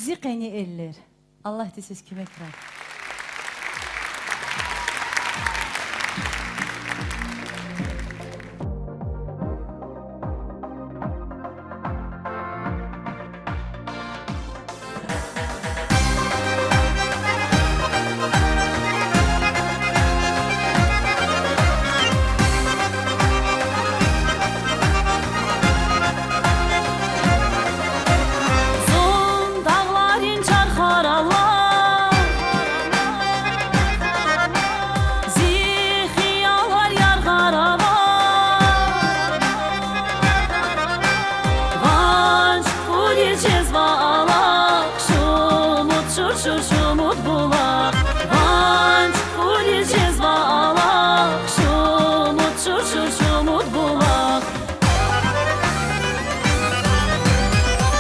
Zikeni eller. Allah siz kime kırar? Şumut bulak, vanç kuli cezva alak, şumut bulak.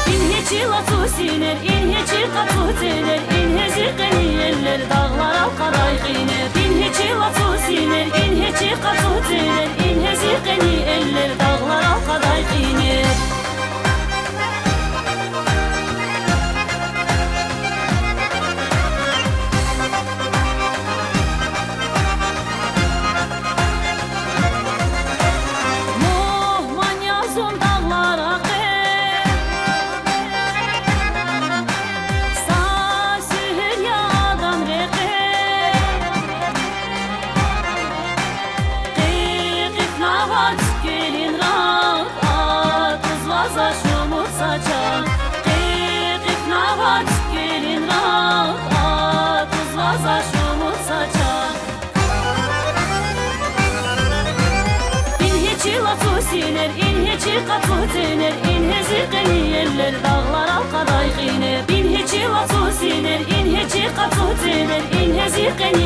İnheci latu siner, inheci katu teler, inheci qeniyeller, dağlar alqaray qiner. İnheci latu siner, inheci katu teler, inheci qeniyeller, dağlar alqaray qiner. Şumut saçan, qeyqif navat gelin rahat, tuz vaza şumut saçan. İnheci latu siner, inheci katu tener, inheci qeniyeller, dağlar alqaday qiner. İnheci latu siner, inheci katu tener, inheci qeniyeller.